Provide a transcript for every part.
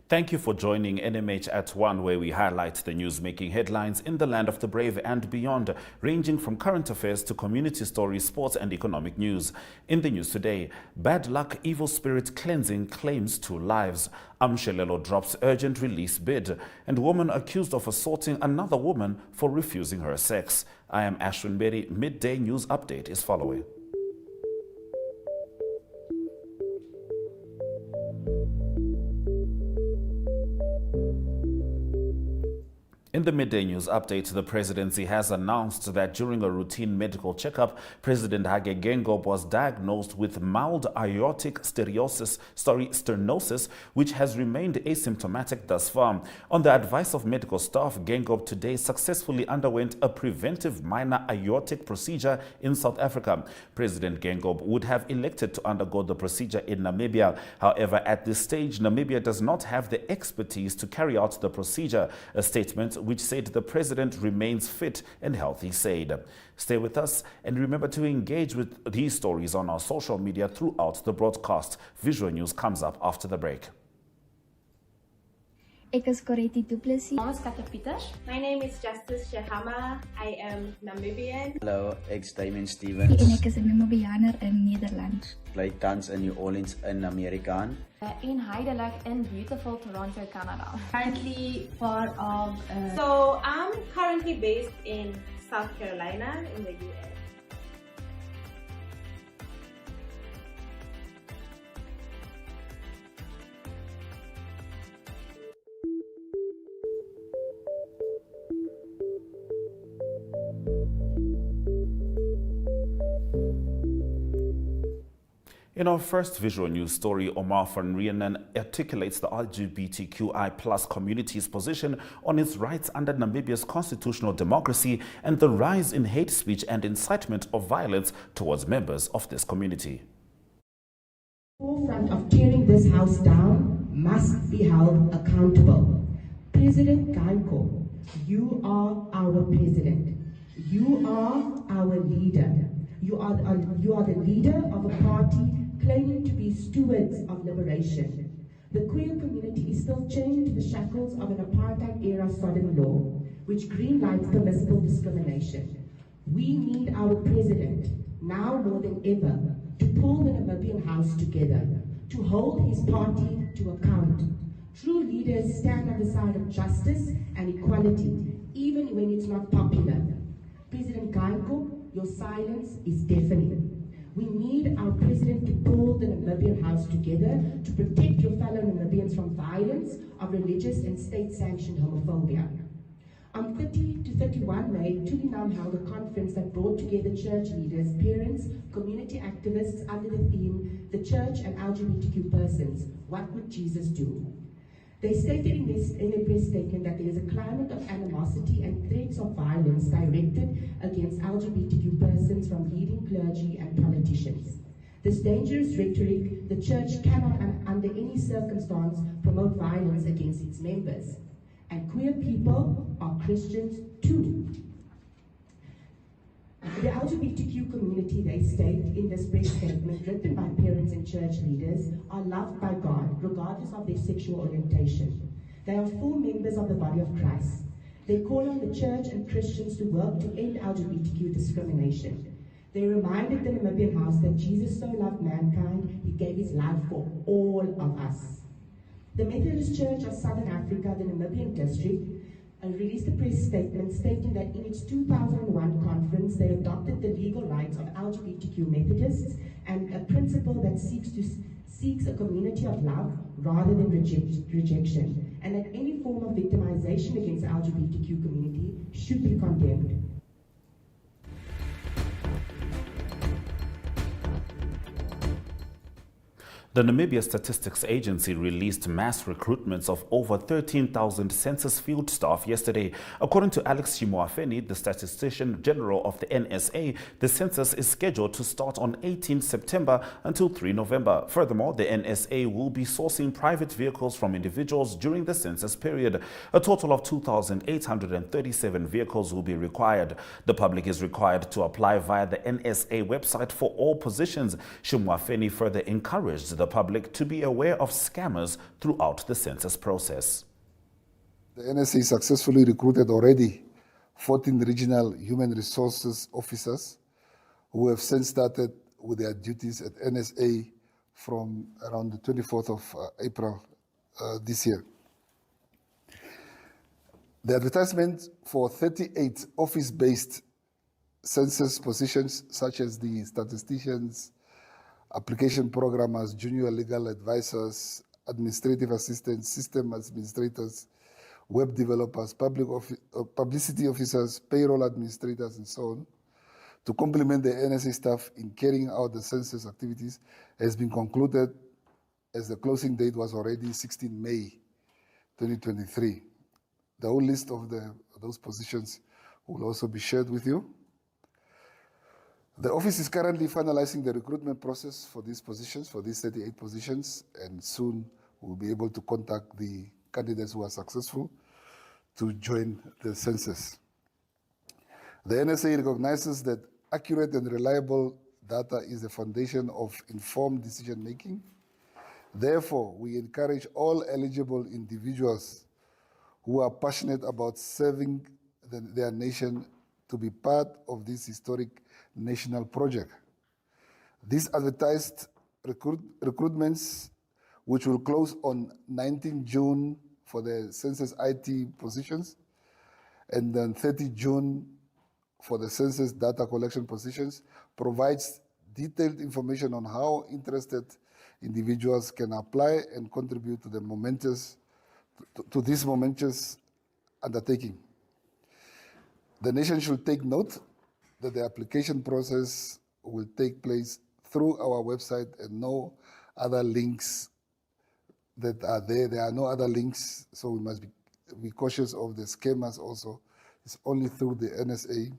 Thank you for joining NMH at 1, where we highlight the news making headlines in the land of the brave and beyond, ranging from current affairs to community stories, sports and economic news. In the news today, bad luck, evil spirit cleansing claims 2 lives. Amushelelo drops urgent release bid, and woman accused of assaulting another woman for refusing her sex. I am Ashwin Berry. Midday news update is following. In the midday news update, the presidency has announced that during a routine medical checkup, President Hage Geingob was diagnosed with mild aortic stenosis, which has remained asymptomatic thus far. On the advice of medical staff, Geingob today successfully underwent a preventive minor aortic procedure in South Africa. President Geingob would have elected to undergo the procedure in Namibia. However, at this stage, Namibia does not have the expertise to carry out the procedure. A statement which said the president remains fit and healthy said. Stay with us and remember to engage with these stories on our social media throughout the broadcast. Visual News comes up after the break. Ek is Coretti Du Plessis. My name is Justice Shahama. I am Namibian. Hallo, ek's Damien Stevens. En ek is 'n Namibianer in Nederland. Bly tans in New Orleans in Amerika. En huidelik in beautiful Toronto, Canada. Currently part of... So I'm currently based in South Carolina in the US. In our first visual news story, Omar van Rieenen articulates the LGBTQI+ community's position on its rights under Namibia's constitutional democracy and the rise in hate speech and incitement of violence towards members of this community. The forefront of tearing this house down must be held accountable. President Geingob, you are our president. You are our leader. You are the leader of a party claiming to be stewards of liberation. The queer community is still chained to the shackles of an apartheid-era Sodom law, which greenlights permissible discrimination. We need our president, now more than ever, to pull the Namibian House together, to hold his party to account. True leaders stand on the side of justice and equality, even when it's not popular. President Geingob, your silence is deafening. We need our president to pull the Namibian House together to protect your fellow Namibians from violence of religious and state-sanctioned homophobia. On 30 to 31 May, Tulinam held a conference that brought together church leaders, parents, community activists under the theme, The Church and LGBTQ Persons, What Would Jesus Do? They stated in their press statement that there is a climate of animosity and threats of violence directed against LGBTQ persons from leading clergy and politicians. This dangerous rhetoric, the church cannot under any circumstance promote violence against its members. And queer people are Christians too. The LGBTQ community, they state in this press statement written by parents and church leaders, are loved by God regardless of their sexual orientation. They are full members of the body of Christ. They call on the church and Christians to work to end LGBTQ discrimination. They reminded the Namibian House that Jesus so loved mankind, he gave his life for all of us. The Methodist Church of Southern Africa, the Namibian district, released a press statement stating that in its 2001 conference, they adopted the legal rights of LGBTQ Methodists and a principle that seeks a community of love rather than rejection, and that any form of victimization against the LGBTQ community should be condemned. The Namibia Statistics Agency released mass recruitments of over 13,000 census field staff yesterday. According to Alex Chimuafeni, the Statistician General of the NSA, the census is scheduled to start on 18 September until 3 November. Furthermore, the NSA will be sourcing private vehicles from individuals during the census period. A total of 2,837 vehicles will be required. The public is required to apply via the NSA website for all positions. Chimuafeni further encouraged the the public to be aware of scammers throughout the census process. The NSA successfully recruited already 14 regional human resources officers who have since started with their duties at NSA from around the 24th of April this year. The advertisement for 38 office-based census positions, such as the statisticians, application programmers, junior legal advisors, administrative assistants, system administrators, web developers, publicity officers, payroll administrators, and so on, to complement the NSA staff in carrying out the census activities, has been concluded as the closing date was already 16 May 2023. The whole list of those positions will also be shared with you. The office is currently finalizing the recruitment process for these positions, for these 38 positions, and soon we'll be able to contact the candidates who are successful to join the census. The NSA recognizes that accurate and reliable data is the foundation of informed decision-making. Therefore, we encourage all eligible individuals who are passionate about serving their nation to be part of this historic national project. These advertised recruitments, which will close on 19 June for the census IT positions, and then 30 June for the census data collection positions, provides detailed information on how interested individuals can apply and contribute to this momentous undertaking. The nation should take note that the application process will take place through our website and no other links that are there. There are no other links, so we must be cautious of the scammers also. It's only through the NSA,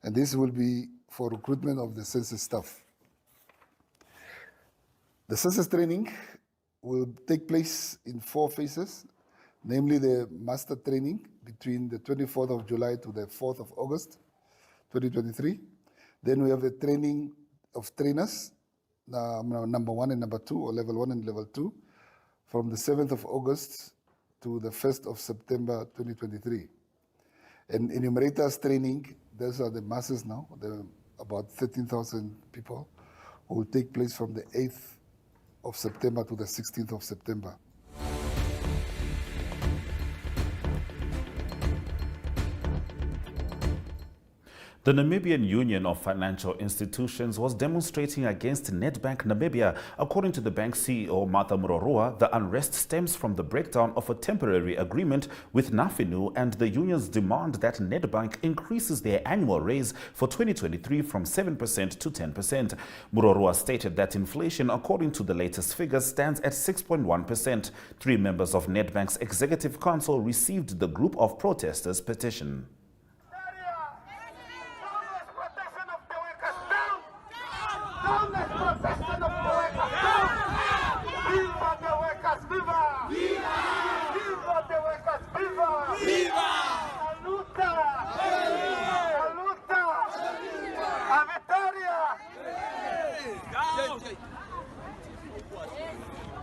and this will be for recruitment of the census staff. The census training will take place in 4 phases, namely the master training between the 24th of July to the 4th of August, 2023. Then we have the training of trainers, number 1 and number 2, or level 1 and level 2, from the 7th of August to the 1st of September 2023. And enumerators training, those are the masses now, about 13,000 people, who will take place from the 8th of September to the 16th of September. The Namibian Union of Financial Institutions was demonstrating against Nedbank Namibia. According to the bank's CEO, Martha Murorua, the unrest stems from the breakdown of a temporary agreement with Nafinu and the union's demand that Nedbank increases their annual raise for 2023 from 7% to 10%. Murorua stated that inflation, according to the latest figures, stands at 6.1%. 3 members of Nedbank's executive council received the group of protesters' petition.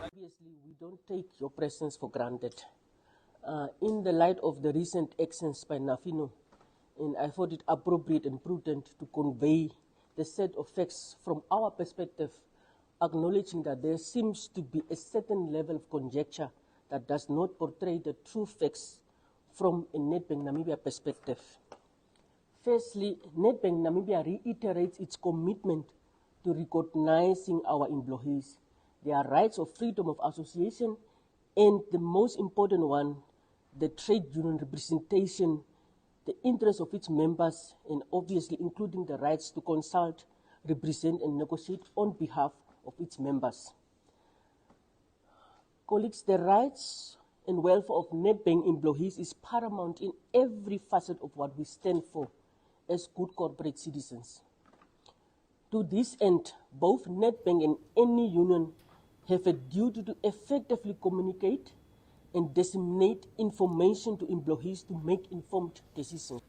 Obviously, we don't take your presence for granted. In the light of the recent actions by Nafino, and I thought it appropriate and prudent to convey the set of facts from our perspective, acknowledging that there seems to be a certain level of conjecture that does not portray the true facts from a Nedbank Namibia perspective. Firstly, Nedbank Namibia reiterates its commitment to recognizing our employees, their rights of freedom of association, and the most important one, the trade union representation, the interests of its members, and obviously including the rights to consult, represent, and negotiate on behalf of its members. Colleagues, the rights and welfare of Nedbank employees is paramount in every facet of what we stand for as good corporate citizens. To this end, both Nedbank and any union have a duty to effectively communicate and disseminate information to employees to make informed decisions.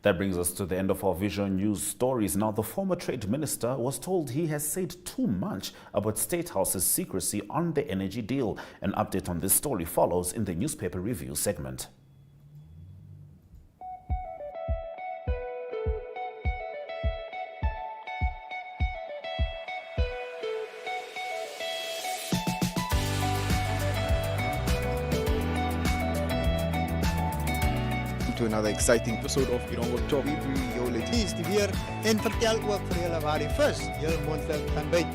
That brings us to the end of our Vision News stories. Now, the former trade minister was told he has said too much about State House's secrecy on the energy deal. An update on this story follows in the newspaper review segment. To another exciting episode of Oneuptwo. Hier is die weer en vertel ook vir julle waar die vis julle mondveld gaan byt.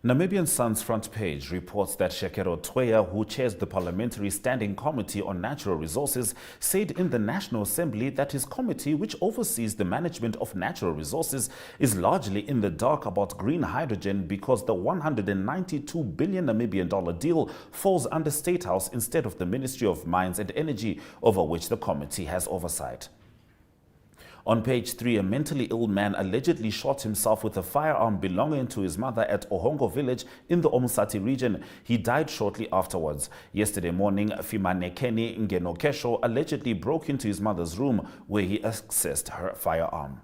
Namibian Sun's front page reports that Shekero Tweya, who chairs the Parliamentary Standing Committee on Natural Resources, said in the National Assembly that his committee, which oversees the management of natural resources, is largely in the dark about green hydrogen because the $192 billion Namibian deal falls under State House instead of the Ministry of Mines and Energy, over which the committee has oversight. On page 3, a mentally ill man allegedly shot himself with a firearm belonging to his mother at Ohongo village in the Omusati region. He died shortly afterwards. Yesterday morning, Fimanekeni Ngenokesho allegedly broke into his mother's room where he accessed her firearm.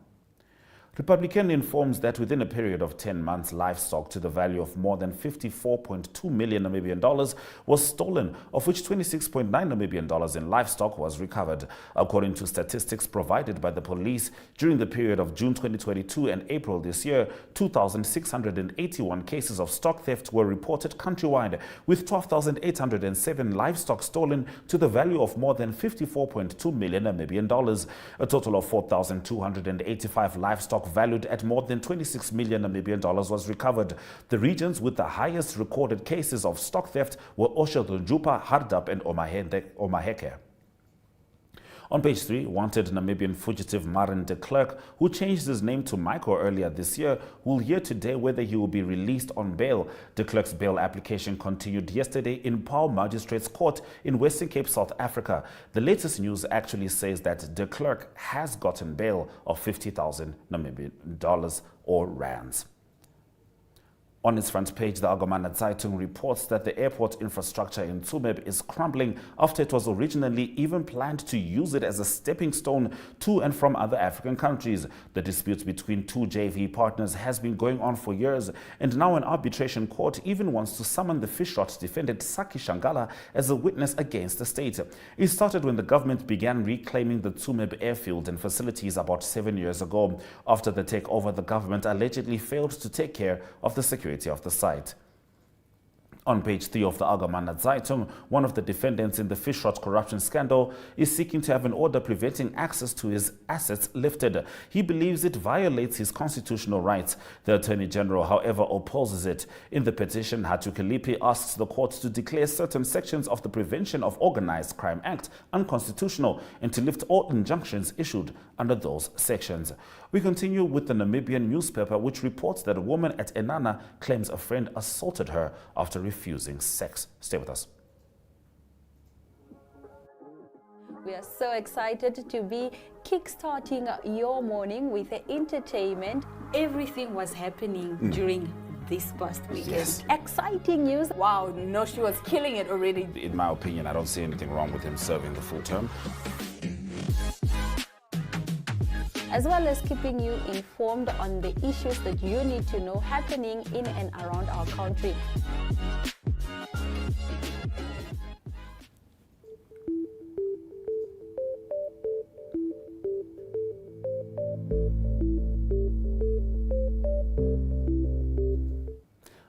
Republican informs that within a period of 10 months, livestock to the value of more than $54.2 million Namibian dollars was stolen, of which $26.9 Namibian dollars in livestock was recovered. According to statistics provided by the police, during the period of June 2022 and April this year, 2,681 cases of stock theft were reported countrywide, with 12,807 livestock stolen to the value of more than $54.2 million Namibian dollars. A total of 4,285 livestock valued at more than 26 million Namibian dollars was recovered. The regions with the highest recorded cases of stock theft were Oshogujupa, Hardap and Omaheke. On page 3, wanted Namibian fugitive Maren de Klerk, who changed his name to Michael earlier this year, will hear today whether he will be released on bail. De Klerk's bail application continued yesterday in Paarl Magistrates Court in Western Cape, South Africa. The latest news actually says that de Klerk has gotten bail of 50,000 Namibian dollars or rands. On its front page, the Agomana Zeitung reports that the airport infrastructure in Tsumeb is crumbling after it was originally even planned to use it as a stepping stone to and from other African countries. The dispute between two JV partners has been going on for years, and now an arbitration court even wants to summon the fish-rot defendant Saki Shangala as a witness against the state. It started when the government began reclaiming the Tsumeb airfield and facilities about 7 years ago. After the takeover, the government allegedly failed to take care of the security of the site. On page 3 of the Agomana Zeitung, one of the defendants in the fish-rot corruption scandal is seeking to have an order preventing access to his assets lifted. He believes it violates his constitutional rights. The Attorney General, however, opposes it. In the petition, Hatu Kilipi asks the court to declare certain sections of the Prevention of Organized Crime Act unconstitutional and to lift all injunctions issued under those sections. We continue with the Namibian newspaper, which reports that a woman at Enana claims a friend assaulted her after refusing sex. Stay with us. We are so excited to be kickstarting your morning with entertainment. Everything was happening during this past weekend. Yes. Exciting news. Wow, no, she was killing it already. In my opinion, I don't see anything wrong with him serving the full term. As well as keeping you informed on the issues that you need to know happening in and around our country.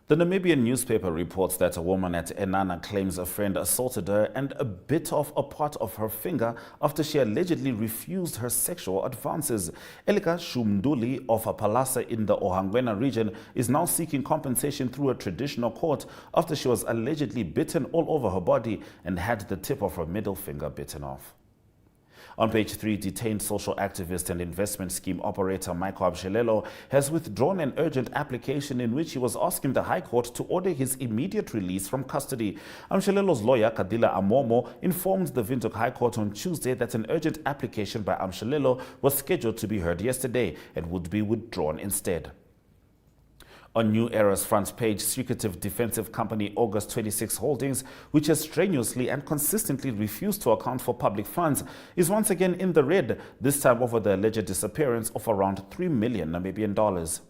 The Namibian newspaper reports that a woman at Enana claims a friend assaulted her and bit off a part of her finger after she allegedly refused her sexual advances. Elika Shumduli of a Palasa in the Ohangwena region is now seeking compensation through a traditional court after she was allegedly bitten all over her body and had the tip of her middle finger bitten off. On page 3, detained social activist and investment scheme operator Michael Amushelelo has withdrawn an urgent application in which he was asking the High Court to order his immediate release from custody. Amushelelo's lawyer, Kadila Amomo, informed the Windhoek High Court on Tuesday that an urgent application by Amushelelo was scheduled to be heard yesterday and would be withdrawn instead. On New Era's front page, secretive defensive company August 26 Holdings, which has strenuously and consistently refused to account for public funds, is once again in the red, this time over the alleged disappearance of around 3 million Namibian dollars.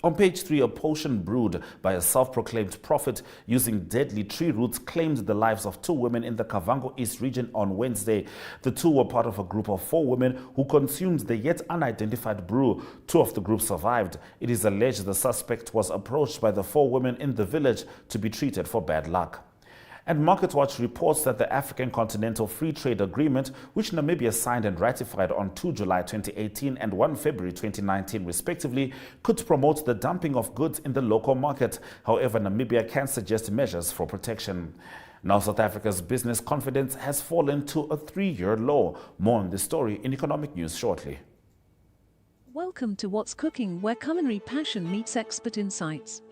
On page 3, a potion brewed by a self-proclaimed prophet using deadly tree roots claimed the lives of 2 women in the Kavango East region on Wednesday. The 2 were part of a group of 4 women who consumed the yet unidentified brew. 2 of the group survived. It is alleged the suspect was approached by the 4 women in the village to be treated for bad luck. And MarketWatch reports that the African Continental Free Trade Agreement, which Namibia signed and ratified on 2 July 2018 and 1 February 2019 respectively, could promote the dumping of goods in the local market. However, Namibia can suggest measures for protection. Now, South Africa's business confidence has fallen to a 3-year low. More on this story in Economic News shortly. Welcome to What's Cooking, where culinary passion meets expert insights.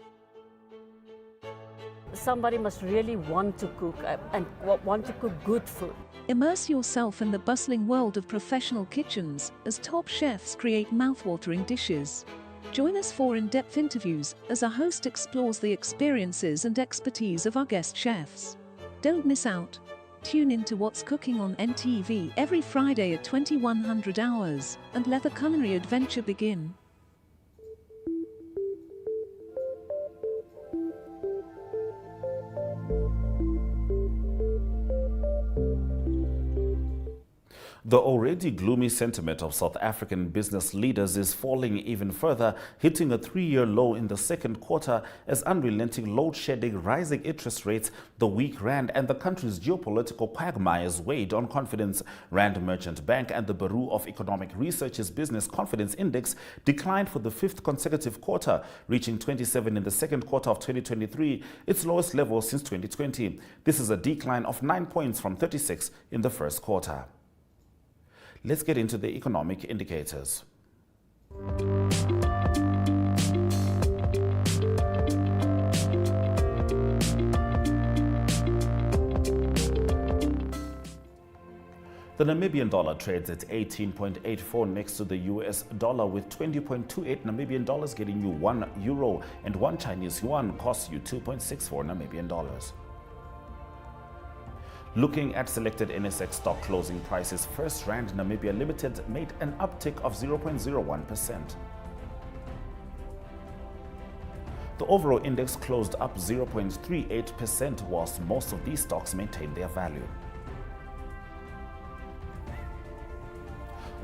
Somebody must really want to cook and want to cook good food. Immerse yourself in the bustling world of professional kitchens as top chefs create mouth-watering dishes. Join us for in-depth interviews as our host explores the experiences and expertise of our guest chefs. Don't miss out. Tune in to What's Cooking on NTV every Friday at 2100 hours and let the culinary adventure begin. The already gloomy sentiment of South African business leaders is falling even further, hitting a 3-year low in the second quarter as unrelenting load shedding, rising interest rates, the weak rand and the country's geopolitical quagmires weighed on confidence. Rand Merchant Bank and the Bureau of Economic Research's Business Confidence Index declined for the 5th consecutive quarter, reaching 27 in the second quarter of 2023, its lowest level since 2020. This is a decline of 9 points from 36 in the first quarter. Let's get into the economic indicators. The Namibian dollar trades at 18.84 next to the US dollar, with 20.28 Namibian dollars getting you 1 euro and 1 Chinese yuan costs you 2.64 Namibian dollars. Looking at selected NSX stock closing prices, First Rand Namibia Limited made an uptick of 0.01%. The overall index closed up 0.38%, whilst most of these stocks maintained their value.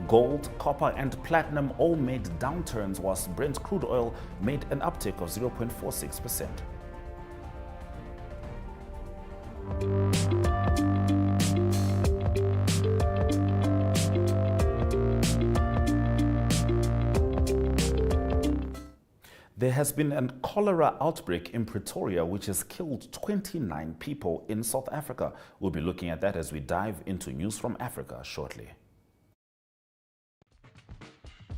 Gold, copper and platinum all made downturns, whilst Brent crude oil made an uptick of 0.46%. There has been a cholera outbreak in Pretoria which has killed 29 people in South Africa. We'll be looking at that as we dive into news from Africa shortly.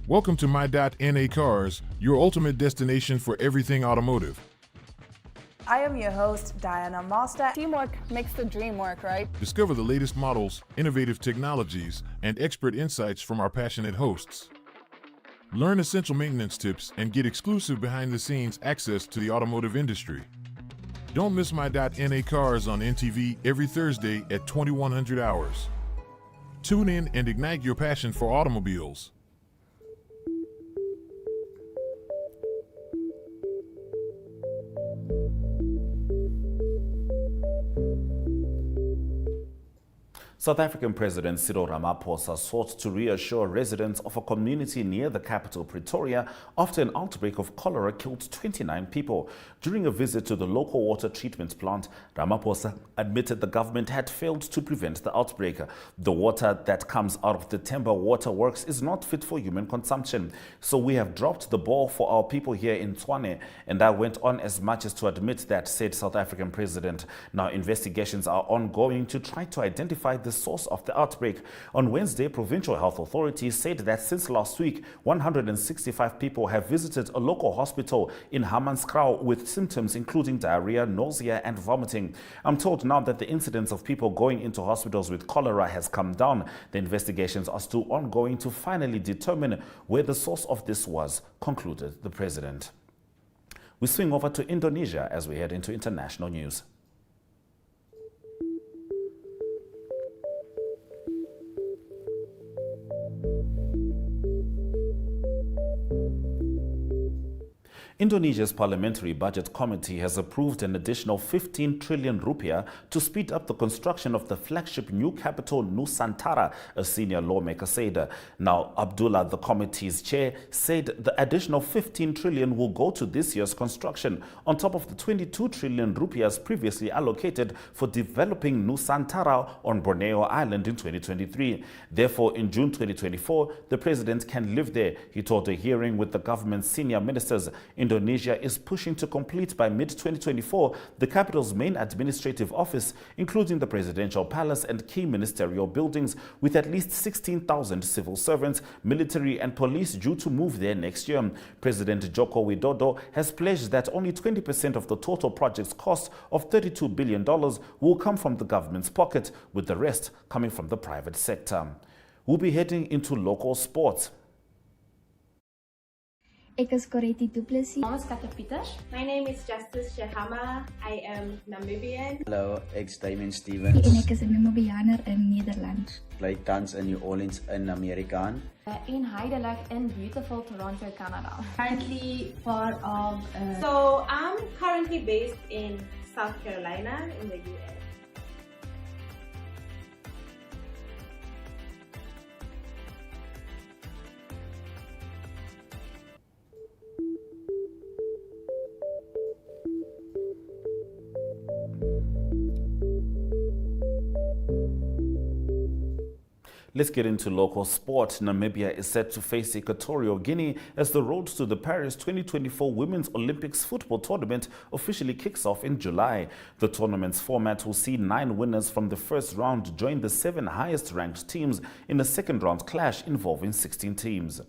Welcome to My.NA Cars, your ultimate destination for everything automotive. I am your host, Diana Master. Teamwork makes the dream work, right? Discover the latest models, innovative technologies, and expert insights from our passionate hosts. Learn essential maintenance tips and get exclusive behind-the-scenes access to the automotive industry. Don't miss My.NA Cars on NTV every Thursday at 2100 hours. Tune in and ignite your passion for automobiles. South African President Cyril Ramaphosa sought to reassure residents of a community near the capital, Pretoria, after an outbreak of cholera killed 29 people. During a visit to the local water treatment plant, Ramaphosa admitted the government had failed to prevent the outbreak. The water that comes out of the Temba Water Works is not fit for human consumption, so we have dropped the ball for our people here in Tshwane. And I went on as much as to admit that, said South African President. Now investigations are ongoing to try to identify the source of the outbreak. On Wednesday, provincial health authorities said that since last week, 165 people have visited a local hospital in Hammanskraal with symptoms including diarrhea, nausea, and vomiting. I'm told now that the incidence of people going into hospitals with cholera has come down. The investigations are still ongoing to finally determine where the source of this was, concluded the president. We swing over to Indonesia as we head into international news. Indonesia's Parliamentary Budget Committee has approved an additional 15 trillion rupiah to speed up the construction of the flagship new capital Nusantara, a senior lawmaker said. Now, Abdullah, the committee's chair, said the additional 15 trillion will go to this year's construction, on top of the 22 trillion rupiahs previously allocated for developing Nusantara on Borneo Island in 2023. Therefore, in June 2024, the president can live there, he told a hearing with the government's senior ministers. Indonesia is pushing to complete by mid-2024 the capital's main administrative office, including the presidential palace and key ministerial buildings, with at least 16,000 civil servants, military and police due to move there next year. President Joko Widodo has pledged that only 20% of the total project's cost of $32 billion will come from the government's pocket, with the rest coming from the private sector. We'll be heading into local sports. Ek is Corretti Du Plessis. My name is Justice Shahama. I am Namibian. Hallo, ek is Damien En Stevens. ek is 'n Namibianer in Nederland. Bly tans in New Orleans in Amerika. In huidelik in beautiful Toronto, Canada. Currently part of. So I'm currently based in South Carolina in the US. Let's get into local sport. Namibia is set to face Equatorial Guinea as the road to the Paris 2024 Women's Olympics football tournament officially kicks off in July. The tournament's format will see 9 winners from the first round join the 7 highest-ranked teams in a second-round clash involving 16 teams.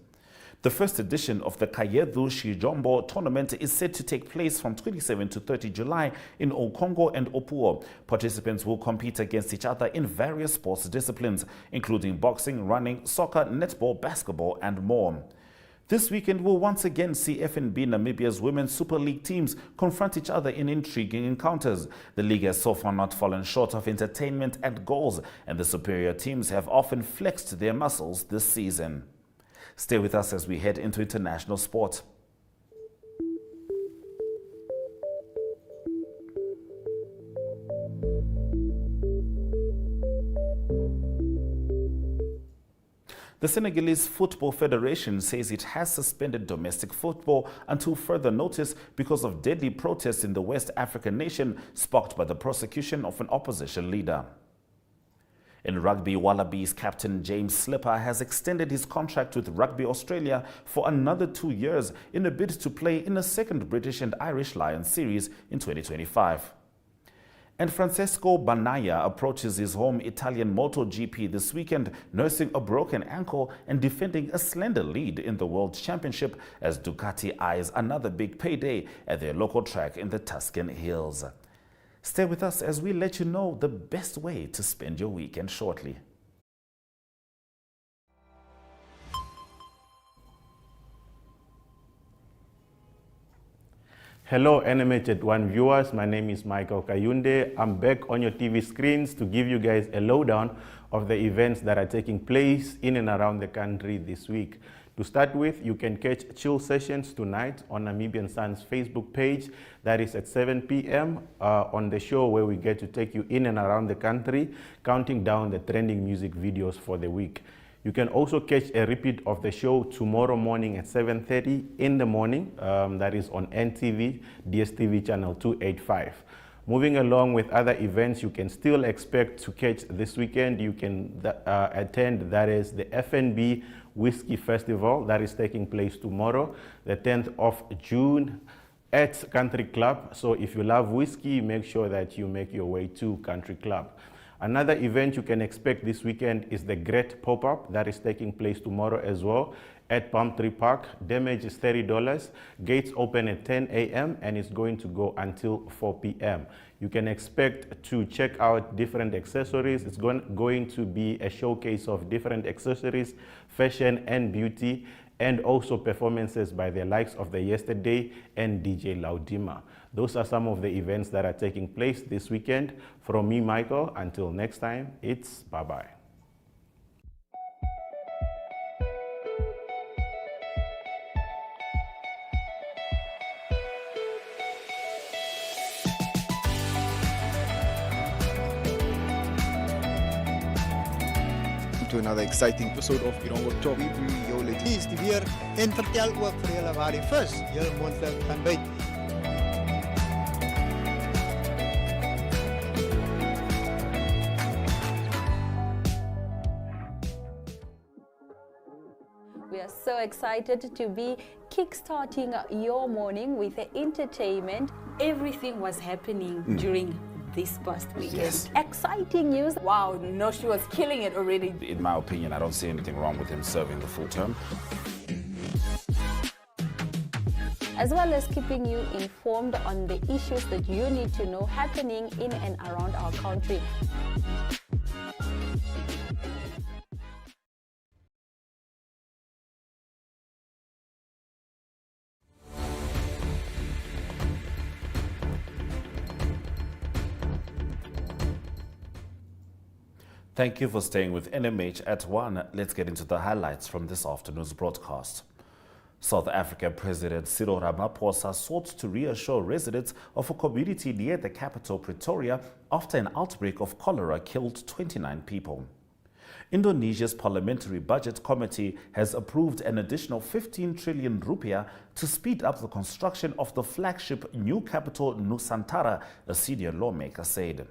The first edition of the Kayedu Shijombo tournament is set to take place from 27 to 30 July in Okongo and Opuo. Participants will compete against each other in various sports disciplines, including boxing, running, soccer, netball, basketball, and more. This weekend will once again see FNB Namibia's Women's Super League teams confront each other in intriguing encounters. The league has so far not fallen short of entertainment and goals, and the superior teams have often flexed their muscles this season. Stay with us as we head into international sport. The Senegalese Football Federation says it has suspended domestic football until further notice because of deadly protests in the West African nation sparked by the prosecution of an opposition leader. In rugby, Wallabies captain James Slipper has extended his contract with Rugby Australia for another 2 years in a bid to play in a second British and Irish Lions series in 2025. And Francesco Bagnaia approaches his home Italian MotoGP this weekend, nursing a broken ankle and defending a slender lead in the World Championship as Ducati eyes another big payday at their local track in the Tuscan Hills. Stay with us as we let you know the best way to spend your weekend shortly. Hello NMH at 1 viewers, my name is Michael Kayunde. I'm back on your TV screens to give you guys a lowdown of the events that are taking place in and around the country this week. To start with, you can catch chill sessions tonight on Namibian Sun's Facebook page. That is at 7 p.m. On the show where we get to take you in and around the country, counting down the trending music videos for the week. You can also catch a repeat of the show tomorrow morning at 7:30 in the morning. That is on NTV, DSTV channel 285. Moving along with other events you can still expect to catch this weekend, you can attend, that is the FNB Whiskey Festival that is taking place tomorrow, the 10th of June at Country Club. So if you love whiskey, make sure that you make your way to Country Club. Another event you can expect this weekend is the Great Pop-Up that is taking place tomorrow as well at Palm Tree Park. Damage is $30. Gates open at 10 a.m. and it's going to go until 4 p.m. You can expect to check out different accessories. It's going to be a showcase of different accessories, fashion and beauty, and also performances by the likes of the Yesterday and DJ Laudima. Those are some of the events that are taking place this weekend. From me, Michael, until next time, it's bye-bye. To another exciting episode of Oneuptwo. Jou is die weer en vertel ook vir julle waar die vis heel moontlik kan byt. We are so excited to be kickstarting your morning with entertainment. Everything was happening during this past weekend. Yes. Exciting news. Wow, no, she was killing it already. In my opinion, I don't see anything wrong with him serving the full term. As well as keeping you informed on the issues that you need to know happening in and around our country. Thank you for staying with NMH at 1. Let's get into the highlights from this afternoon's broadcast. South Africa President Cyril Ramaphosa sought to reassure residents of a community near the capital, Pretoria, after an outbreak of cholera killed 29 people. Indonesia's Parliamentary Budget Committee has approved an additional 15 trillion rupiah to speed up the construction of the flagship new capital, Nusantara, a senior lawmaker said.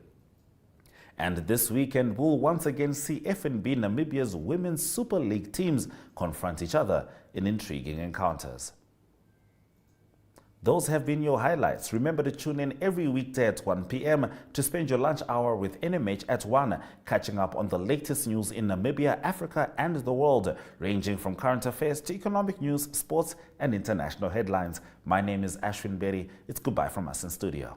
And this weekend, we'll once again see FNB Namibia's Women's Super League teams confront each other in intriguing encounters. Those have been your highlights. Remember to tune in every weekday at 1 p.m. to spend your lunch hour with NMH at 1, catching up on the latest news in Namibia, Africa, and the world, ranging from current affairs to economic news, sports, and international headlines. My name is Ashwin Berry. It's goodbye from us in studio.